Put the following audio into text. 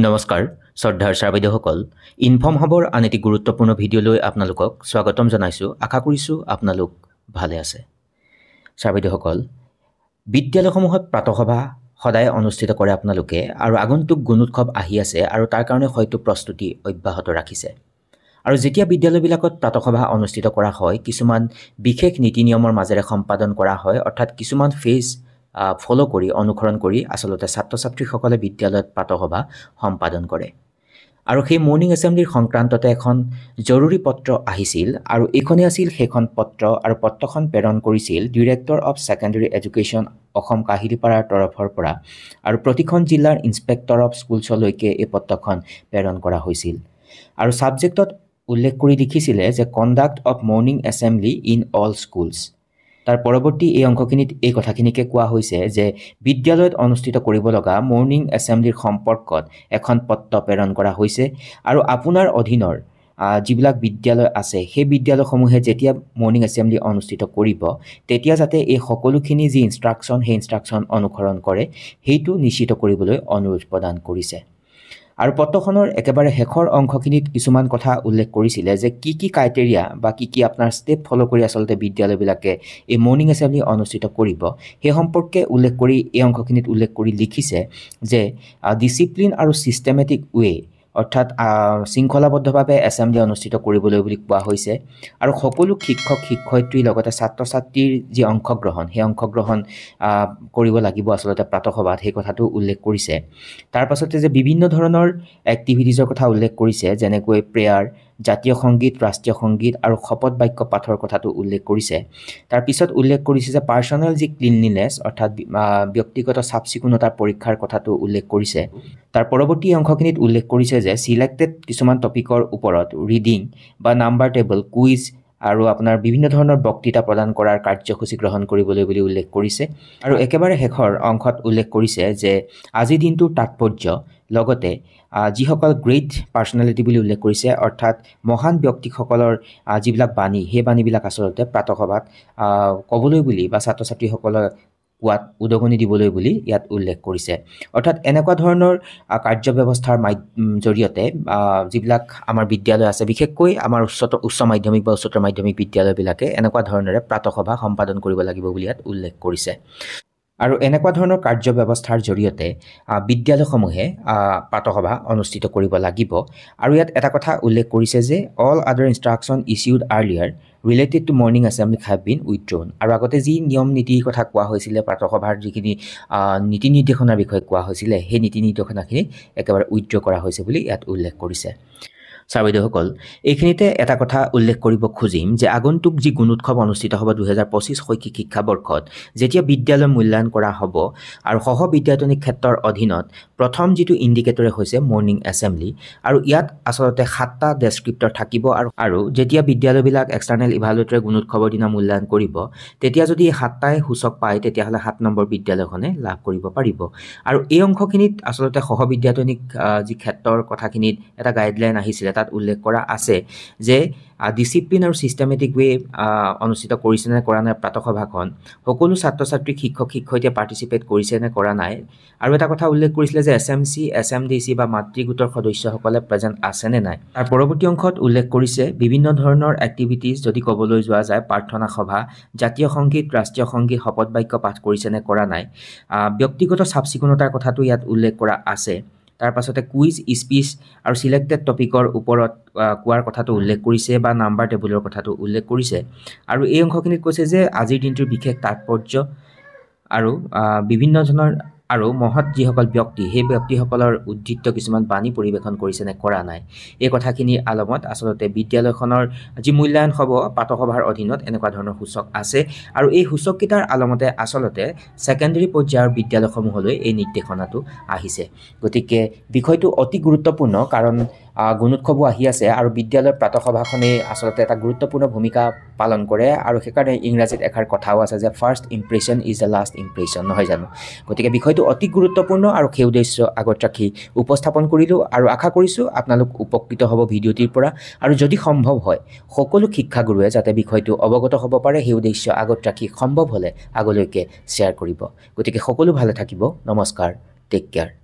নমস্কাৰ শ্ৰদ্ধাৰ ছাৰ বাইদেউসকল ইনফৰ্ম হ'বৰ আন এটি গুৰুত্বপূৰ্ণ ভিডিঅ'লৈ আপোনালোকক স্বাগতম জনাইছোঁ আশা কৰিছোঁ আপোনালোক ভালে আছে ছাৰ বাইদেউসকল বিদ্যালয়সমূহত প্ৰাতঃসভা সদায় অনুষ্ঠিত কৰে আপোনালোকে আৰু আগন্তুক গুণোৎসৱ আহি আছে আৰু তাৰ কাৰণে হয়তো প্ৰস্তুতি অব্যাহত ৰাখিছে আৰু যেতিয়া বিদ্যালয়বিলাকত প্ৰাতঃসভা অনুষ্ঠিত কৰা হয় কিছুমান বিশেষ নীতি নিয়মৰ মাজেৰে সম্পাদন কৰা হয় অৰ্থাৎ কিছুমান ফেজ ফলো কৰি অনুসৰণ কৰি আসলতে ছাত্ৰ ছাত্ৰীসকলে বিদ্যালয়ত প্ৰাতঃসভা সম্পাদন কৰে আৰু সেই মৰ্নিং এছেম্বলিৰ সংক্ৰান্ততে এখন জৰুৰী পত্ৰ আহিছিল আৰু এইখনে আছিল সেইখন পত্ৰ আৰু পত্ৰখন প্ৰেৰণ কৰিছিল director of secondary education Assam কাহিলীপাৰাৰ তৰফৰ পৰা আৰু প্ৰতিখন জিলাৰ ইন্সপেক্টৰ অফ স্কুলছলৈকে এই পত্ৰখন প্ৰেৰণ কৰা হৈছিল আৰু সাবজেক্টত উল্লেখ কৰি লিখিছিলে যে conduct of morning assembly in all schools তাৰ পৰৱৰ্তী এই অংশখিনিত এই কথাখিনিকে কোৱা হৈছে যে বিদ্যালয়ত অনুষ্ঠিত কৰিব লগা মৰ্নিং এছেম্বলিৰ সম্পৰ্কত এখন পত্ৰ প্ৰেৰণ কৰা হৈছে আৰু আপোনাৰ অধীনৰ যিবিলাক বিদ্যালয় আছে সেই বিদ্যালয়সমূহে যেতিয়া মৰ্নিং এছেম্বলি অনুষ্ঠিত কৰিব তেতিয়া যাতে এই সকলোখিনি যি ইনষ্ট্ৰাকশ্যন সেই ইনষ্ট্ৰাকশ্যন অনুসৰণ কৰে সেইটো নিশ্চিত কৰিবলৈ অনুৰোধ প্ৰদান কৰিছে আৰু পত্ৰখনৰ একেবাৰে শেষৰ অংশখিনিত কিছুমান কথা উল্লেখ কৰিছিলে যে কি ক্ৰাইটেৰিয়া বা কি আপোনাৰ ষ্টেপ ফলো কৰি আসলতে বিদ্যালয়বিলাকে এই মৰ্নিং এছেম্বলি অনুষ্ঠিত কৰিব সেই সম্পৰ্কে উল্লেখ কৰি এই অংশখিনিত উল্লেখ কৰি লিখিছে যে ডিচিপ্লিন আৰু সিস্টেমেটিক ৱে অৰ্থাৎ শৃংখলাবদ্ধভাৱে এছেম্বলি অনুষ্ঠিত কৰিবলৈ বুলি কোৱা হৈছে আৰু সকলো শিক্ষক শিক্ষয়িত্ৰীৰ লগতে ছাত্ৰ ছাত্ৰীৰ যি অংশগ্ৰহণ সেই অংশগ্ৰহণ কৰিব লাগিব আসলতে প্ৰাতঃসভাত সেই কথাটো উল্লেখ কৰিছে তাৰ পাছতে যে বিভিন্ন ধৰণৰ এক্টিভিটিজৰ কথা উল্লেখ কৰিছে যেনেকৈ প্ৰেয়াৰ জাতীয় সংগীত ৰাষ্ট্ৰীয় সংগীত আৰু শপত বাক্য পাঠৰ কথাটো উল্লেখ কৰিছে তাৰ পিছত উল্লেখ কৰিছে যে পাৰ্সোনেল যি ক্লিনলিনেছ অৰ্থাৎ ব্যক্তিগত চাফচিকুণতাৰ পৰীক্ষাৰ কথাটো উল্লেখ কৰিছে তাৰ পৰৱৰ্তী অংশখিনিত উল্লেখ কৰিছে যে সিলেক্টেড কিছুমান টপিকৰ ওপৰত ৰিডিং বা নাম্বাৰ টেবল কুইজ আৰু আপোনাৰ বিভিন্ন ধৰণৰ বক্তৃতা প্ৰদান কৰাৰ কাৰ্যসূচী গ্ৰহণ কৰিবলৈ বুলি উল্লেখ কৰিছে আৰু একেবাৰে শেষৰ অংশত উল্লেখ কৰিছে যে আজি দিনটোৰ তাৎপৰ্য লগতে যিসকল গ্ৰেট পাৰ্চনেলিটি বুলি উল্লেখ কৰিছে অৰ্থাৎ মহান ব্যক্তিসকলৰ যিবিলাক বাণী সেই বাণীবিলাক আসলতে প্ৰাতঃসভাত ক'বলৈ বুলি বা ছাত্ৰ ছাত্ৰীসকলৰ কোৱাত উদগনি দিবলৈ বুলি ইয়াত উল্লেখ কৰিছে অৰ্থাৎ এনেকুৱা ধৰণৰ কাৰ্য ব্যৱস্থাৰ জৰিয়তে যিবিলাক আমাৰ বিদ্যালয় আছে বিশেষকৈ আমাৰ উচ্চ মাধ্যমিক বা উচ্চতৰ মাধ্যমিক বিদ্যালয়বিলাকে এনেকুৱা ধৰণেৰে প্ৰাতঃসভা সম্পাদন কৰিব লাগিব বুলি ইয়াত উল্লেখ কৰিছে আৰু এনেকুৱা ধৰণৰ কাৰ্য ব্যৱস্থাৰ জৰিয়তে বিদ্যালয়সমূহে প্ৰাতঃসভা অনুষ্ঠিত কৰিব লাগিব আৰু ইয়াত এটা কথা উল্লেখ কৰিছে যে all other instruction issued earlier related to morning assembly have been withdrawn আৰু আগতে যি নিয়ম নীতিৰ কথা কোৱা হৈছিলে প্ৰাতঃসভাৰ যিখিনি নীতি নিৰ্দেশনাৰ বিষয়ে কোৱা হৈছিলে সেই নীতি নিৰ্দেশনাখিনি একেবাৰে উইথড্ৰ কৰা হৈছে বুলি ইয়াত উল্লেখ কৰিছে ছাৰ বাইদেউসকল এইখিনিতে এটা কথা উল্লেখ কৰিব খুজিম যে আগন্তুক যি গুণোৎসৱ অনুষ্ঠিত হ'ব 2025 শৈক্ষিক শিক্ষাবৰ্ষত যেতিয়া বিদ্যালয় মূল্যায়ন কৰা হ'ব আৰু সহ বিদ্যায়তনিক ক্ষেত্ৰৰ অধীনত প্ৰথম যিটো ইণ্ডিকেটৰে হৈছে মৰ্নিং এছেম্বলি আৰু ইয়াত আচলতে 7টা ডেছক্ৰিপ্টৰ থাকিব আৰু যেতিয়া বিদ্যালয়বিলাক এক্সটাৰ্নেল ইভালুৱেটৰে গুণোৎসৱৰ দিনা মূল্যায়ন কৰিব তেতিয়া যদি 7টাই সূচক পায় তেতিয়াহ'লে 7 নম্বৰ বিদ্যালয়খনে লাভ কৰিব পাৰিব আৰু এই অংশখিনিত আচলতে সহ বিদ্যায়তনিক যি ক্ষেত্ৰৰ কথাখিনিত এটা গাইডলাইন আহিছিলে তাত উল্লেখ কৰা আছে যে ডিচিপ্লিন আৰু সিস্টেমেটিক ৱে অনুষ্ঠিত কৰিছে নে কৰা নাই প্ৰাতঃসভাখন সকলো ছাত্ৰ ছাত্ৰী শিক্ষক শিক্ষয়িত্ৰীয়ে পাৰ্টিচিপেট কৰিছে নে কৰা নাই আৰু এটা কথা উল্লেখ কৰিছিলে যে এছএমচি এছএমডিচি বা মাতৃগোটৰ সদস্যসকলে প্ৰেজেণ্ট আছে নে নাই তাৰ পৰৱৰ্তী অংশত উল্লেখ কৰিছে বিভিন্ন ধৰণৰ এক্টিভিটিজ যদি ক'বলৈ যোৱা যায় প্ৰাৰ্থনা সভা জাতীয় সংগীত ৰাষ্ট্ৰীয় সংগীত শপত বাক্য পাঠ কৰিছে নে কৰা নাই ব্যক্তিগত চাফচিকুণতাৰ কথাটো ইয়াত উল্লেখ কৰা আছে তাৰ পাছতে কুইজ স্পিচ আৰু সিলেক্টেড টপিকৰ ওপৰত কোৱাৰ কথাটো উল্লেখ কৰিছে বা নাম্বাৰ টেবুলৰ কথাটো উল্লেখ কৰিছে আৰু এই অংশখিনিত কৈছে যে আজিৰ দিনটোৰ বিশেষ তাৎপৰ্য আৰু বিভিন্ন ধৰণৰ আৰু মহৎ যিসকল ব্যক্তি সেই ব্যক্তিসকলৰ উদ্ধৃত কিছুমান বাণী পৰিৱেশন কৰিছে নে কৰা নাই এই কথাখিনি আলমত আচলতে বিদ্যালয়খনৰ যি মূল্যায়ন হ'ব প্ৰাতঃসভাৰ অধীনত এনেকুৱা ধৰণৰ সূচক আছে আৰু এই সূচককেইটাৰ আলমতে আচলতে ছেকেণ্ডাৰী পৰ্যায়ৰ বিদ্যালয়সমূহলৈ এই নিৰ্দেশনাটো আহিছে গতিকে বিষয়টো অতি গুৰুত্বপূৰ্ণ কাৰণ গুণোৎসৱো আহি আছে আৰু বিদ্যালয়ৰ প্ৰাতঃসভাখনে আসলতে এটা গুৰুত্বপূৰ্ণ ভূমিকা পালন কৰে আৰু সেইকাৰণে ইংৰাজীত এষাৰ কথাও আছে যে first impression is the last impression নহয় জানো গতিকে বিষয়টো অতি গুৰুত্বপূৰ্ণ আৰু সেই উদ্দেশ্য আগত ৰাখি উপস্থাপন কৰিলোঁ আৰু আশা কৰিছোঁ আপোনালোক উপকৃত হ'ব ভিডিঅ'টিৰ পৰা আৰু যদি সম্ভৱ হয় সকলো শিক্ষাগুৰুৱে যাতে বিষয়টো অৱগত হ'ব পাৰে সেই উদ্দেশ্য আগত ৰাখি সম্ভৱ হ'লে আগলৈকে শ্বেয়াৰ কৰিব গতিকে সকলো ভালে থাকিব নমস্কাৰ টেক কেয়াৰ